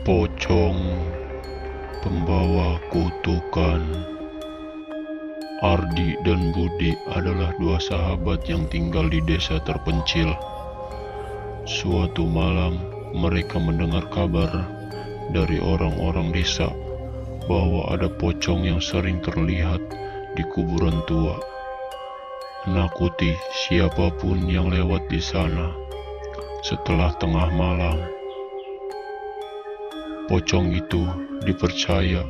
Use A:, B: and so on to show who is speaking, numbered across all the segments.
A: Pocong, pembawa kutukan. Ardi dan Budi adalah dua sahabat yang tinggal di desa terpencil. Suatu malam, mereka mendengar kabar dari orang-orang desa bahwa ada pocong yang sering terlihat di kuburan tua, menakuti siapapun yang lewat di sana setelah tengah malam. Pocong itu dipercaya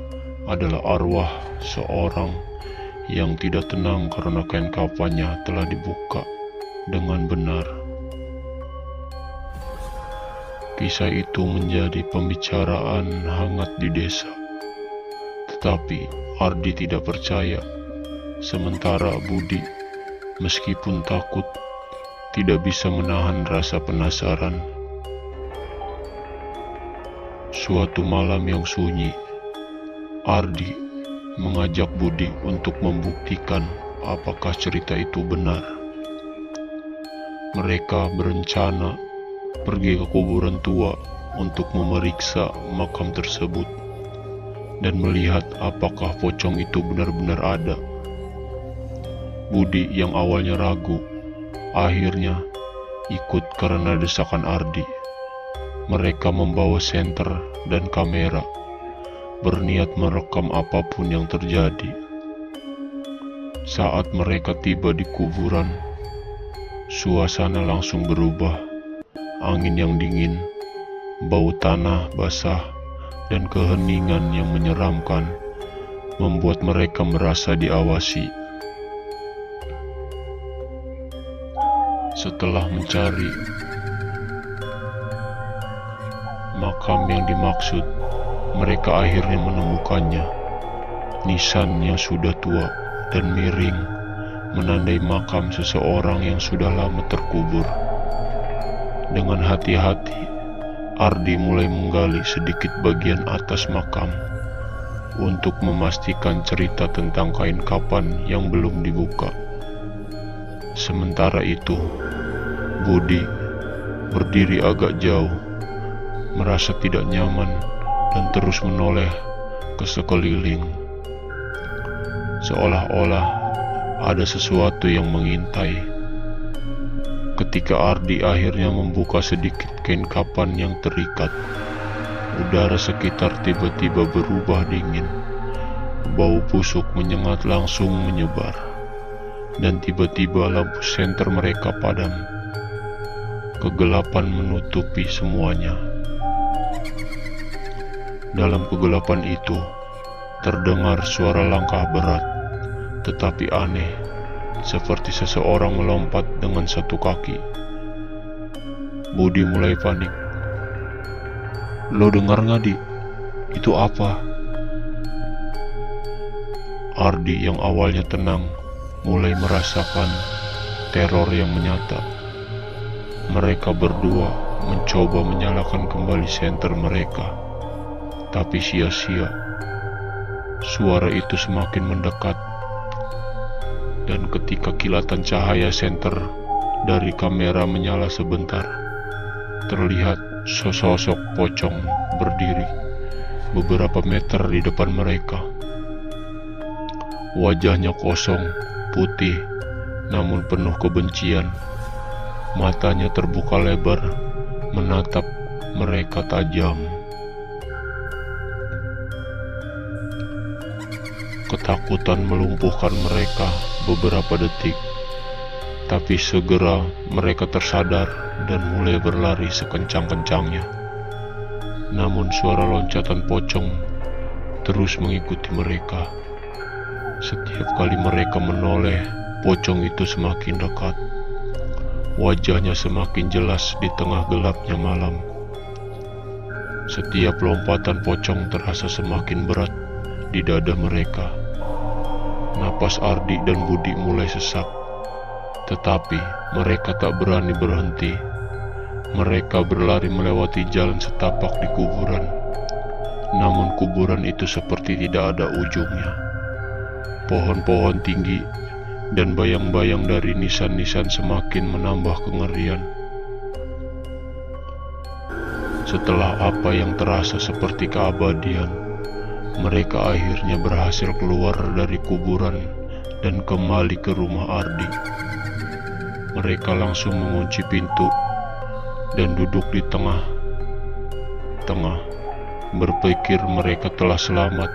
A: adalah arwah seorang yang tidak tenang karena kain kafannya telah dibuka dengan benar. Kisah itu menjadi pembicaraan hangat di desa. Tetapi Ardi tidak percaya, sementara Budi meskipun takut tidak bisa menahan rasa penasaran. Suatu malam yang sunyi, Ardi mengajak Budi untuk membuktikan apakah cerita itu benar. Mereka berencana pergi ke kuburan tua untuk memeriksa makam tersebut dan melihat apakah pocong itu benar-benar ada. Budi yang awalnya ragu, akhirnya ikut karena desakan Ardi. Mereka membawa senter dan kamera, berniat merekam apapun yang terjadi. Saat mereka tiba di kuburan, suasana langsung berubah. Angin yang dingin, bau tanah basah, dan keheningan yang menyeramkan membuat mereka merasa diawasi. Setelah mencari makam yang dimaksud, mereka akhirnya menemukannya. Nisan yang sudah tua dan miring menandai makam seseorang yang sudah lama terkubur. Dengan hati-hati, Ardi mulai menggali sedikit bagian atas makam untuk memastikan cerita tentang kain kafan yang belum dibuka. Sementara itu, Budi berdiri agak jauh, merasa tidak nyaman dan terus menoleh ke sekeliling, seolah-olah ada sesuatu yang mengintai. Ketika Ardi akhirnya membuka sedikit kain kafan yang terikat, udara sekitar tiba-tiba berubah dingin. Bau busuk menyengat langsung menyebar, dan tiba-tiba lampu senter mereka padam. Kegelapan menutupi semuanya. Dalam kegelapan itu, terdengar suara langkah berat, tetapi aneh, seperti seseorang melompat dengan satu kaki. Budi mulai panik. "Lo dengar gak, Di? Itu apa?" Ardi yang awalnya tenang mulai merasakan teror yang menyata. Mereka berdua mencoba menyalakan kembali senter mereka, tapi sia-sia. Suara itu semakin mendekat, dan ketika kilatan cahaya senter dari kamera menyala sebentar, terlihat sosok pocong berdiri beberapa meter di depan mereka. Wajahnya kosong, putih, namun penuh kebencian. Matanya terbuka lebar, menatap mereka tajam. Ketakutan melumpuhkan mereka beberapa detik, tapi segera mereka tersadar dan mulai berlari sekencang-kencangnya. Namun suara loncatan pocong terus mengikuti mereka. Setiap kali mereka menoleh, pocong itu semakin dekat. Wajahnya semakin jelas di tengah gelapnya malam. Setiap lompatan pocong terasa semakin berat di dada mereka. Napas Ardi dan Budi mulai sesak, tetapi mereka tak berani berhenti. Mereka berlari melewati jalan setapak di kuburan. Namun kuburan itu seperti tidak ada ujungnya. Pohon-pohon tinggi dan bayang-bayang dari nisan-nisan semakin menambah kengerian. Setelah apa yang terasa seperti keabadian, mereka akhirnya berhasil keluar dari kuburan dan kembali ke rumah Ardi. Mereka langsung mengunci pintu dan duduk di tengah-tengah, berpikir mereka telah selamat.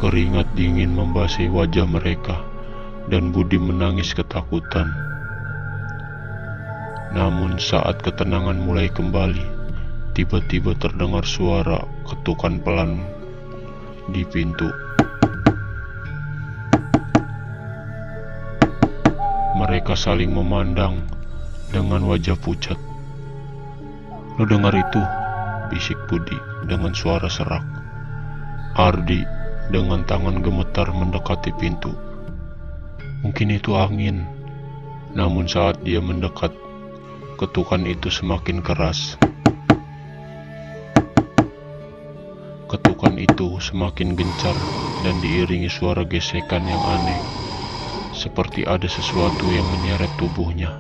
A: Keringat dingin membasahi wajah mereka, dan Budi menangis ketakutan. Namun saat ketenangan mulai kembali, tiba-tiba terdengar suara ketukan pelan di pintu. Mereka saling memandang dengan wajah pucat. "Lo dengar itu?" bisik Budi dengan suara serak. Ardi dengan tangan gemetar mendekati pintu. Mungkin itu angin. Namun saat dia mendekat, ketukan itu semakin keras. Ketukan itu semakin gencar dan diiringi suara gesekan yang aneh, seperti ada sesuatu yang menyeret tubuhnya.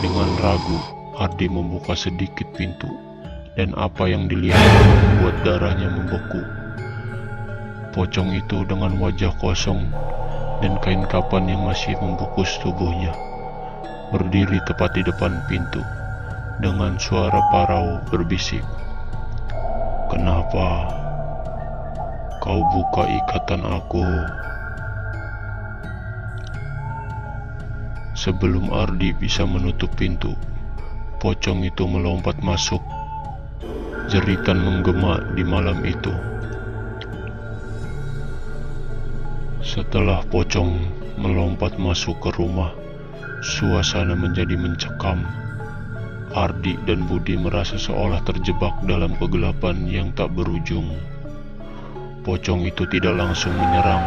A: Dengan ragu, Ardi membuka sedikit pintu, dan apa yang dilihat membuat darahnya membeku. Pocong itu dengan wajah kosong dan kain kapan yang masih membungkus tubuhnya, berdiri tepat di depan pintu dengan suara parau berbisik, "Kenapa kau buka ikatan aku?" Sebelum Ardi bisa menutup pintu, pocong itu melompat masuk. Jeritan menggema di malam itu. Setelah pocong melompat masuk ke rumah, suasana menjadi mencekam. Ardi dan Budi merasa seolah terjebak dalam kegelapan yang tak berujung. Pocong itu tidak langsung menyerang.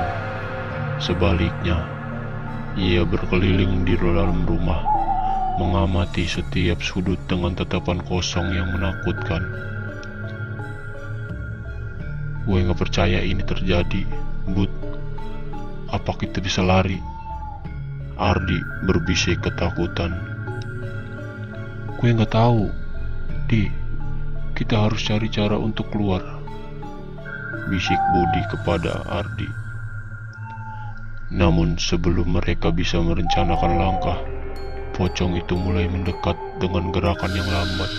A: Sebaliknya, ia berkeliling di dalam rumah, mengamati setiap sudut dengan tatapan kosong yang menakutkan. "Gue gak percaya ini terjadi, Bud. Apa kita bisa lari?" Ardi berbisik ketakutan. "Gue gak tahu, Di. Kita harus cari cara untuk keluar," bisik Budi kepada Ardi. Namun sebelum mereka bisa merencanakan langkah, pocong itu mulai mendekat dengan gerakan yang lambat.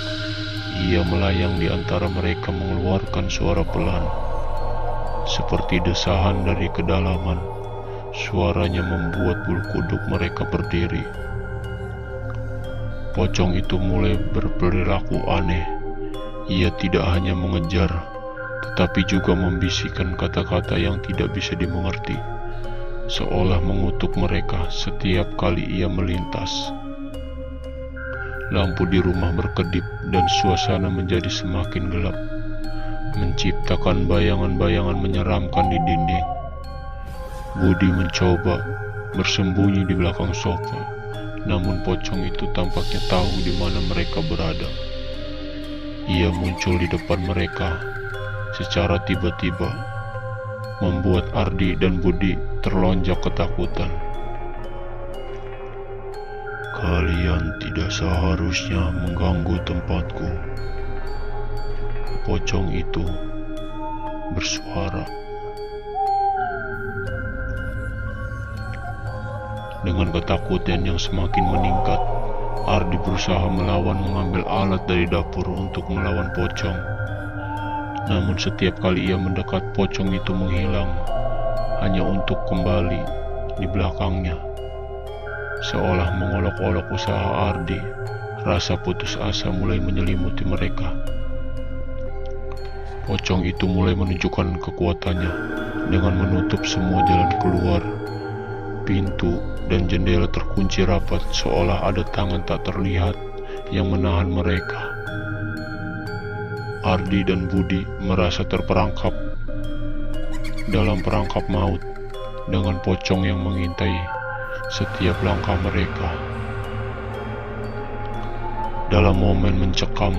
A: Ia melayang di antara mereka mengeluarkan suara pelan, seperti desahan dari kedalaman. Suaranya membuat bulu kuduk mereka berdiri. Pocong itu mulai berperilaku aneh. Ia tidak hanya mengejar, tetapi juga membisikkan kata-kata yang tidak bisa dimengerti, seolah mengutuk mereka setiap kali ia melintas. Lampu di rumah berkedip dan suasana menjadi semakin gelap, menciptakan bayangan-bayangan menyeramkan di dinding. Budi mencoba bersembunyi di belakang sofa, namun pocong itu tampaknya tahu di mana mereka berada. Ia muncul di depan mereka secara tiba-tiba, membuat Ardi dan Budi terlonjak ketakutan. "Kalian tidak seharusnya mengganggu tempatku," pocong itu bersuara. Dengan ketakutan yang semakin meningkat, Ardi berusaha melawan mengambil alat dari dapur untuk melawan pocong. Namun setiap kali ia mendekat, pocong itu menghilang, hanya untuk kembali di belakangnya. Seolah mengolok-olok usaha Ardi, rasa putus asa mulai menyelimuti mereka. Pocong itu mulai menunjukkan kekuatannya dengan menutup semua jalan keluar. Pintu dan jendela terkunci rapat, seolah ada tangan tak terlihat yang menahan mereka. Ardi dan Budi merasa terperangkap dalam perangkap maut, dengan pocong yang mengintai setiap langkah mereka. Dalam momen mencekam,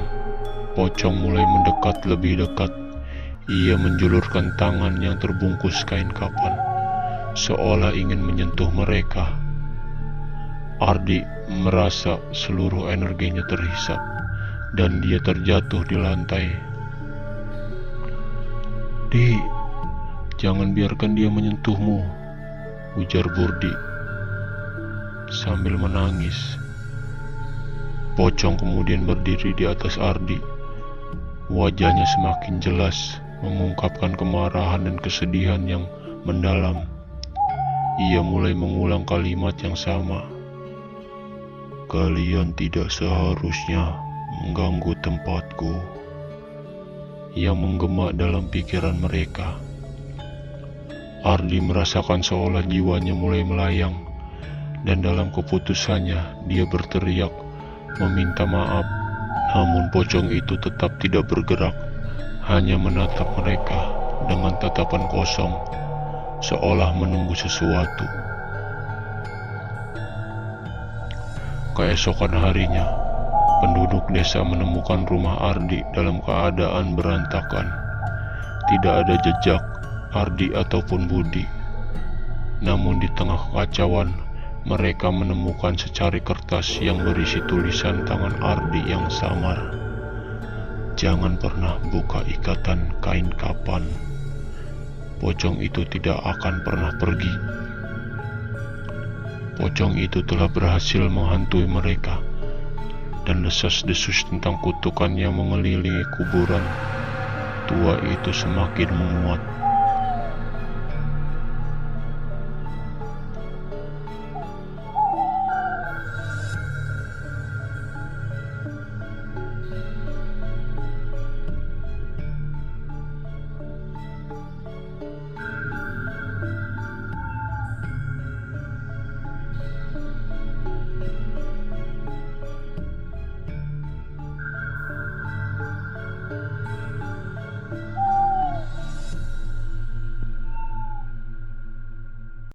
A: pocong mulai mendekat lebih dekat. Ia menjulurkan tangan yang terbungkus kain kapan, seolah ingin menyentuh mereka. Ardi merasa seluruh energinya terhisap dan dia terjatuh di lantai. "Di, jangan biarkan dia menyentuhmu," ujar Burdi sambil menangis. Pocong kemudian berdiri di atas Ardi. Wajahnya semakin jelas mengungkapkan kemarahan dan kesedihan yang mendalam. Ia mulai mengulang kalimat yang sama. "Kalian tidak seharusnya mengganggu tempatku," yang menggema dalam pikiran mereka. Ardi merasakan seolah jiwanya mulai melayang, dan dalam keputusannya dia berteriak meminta maaf. Namun pocong itu tetap tidak bergerak, hanya menatap mereka dengan tatapan kosong, seolah menunggu sesuatu. Keesokan harinya, penduduk desa menemukan rumah Ardi dalam keadaan berantakan. Tidak ada jejak Ardi ataupun Budi. Namun di tengah kekacauan, mereka menemukan secari kertas yang berisi tulisan tangan Ardi yang samar. "Jangan pernah buka ikatan kain kapan. Pocong itu tidak akan pernah pergi." Pocong itu telah berhasil menghantui mereka, dan desas-desus tentang kutukan yang mengelilingi kuburan tua itu semakin menguat.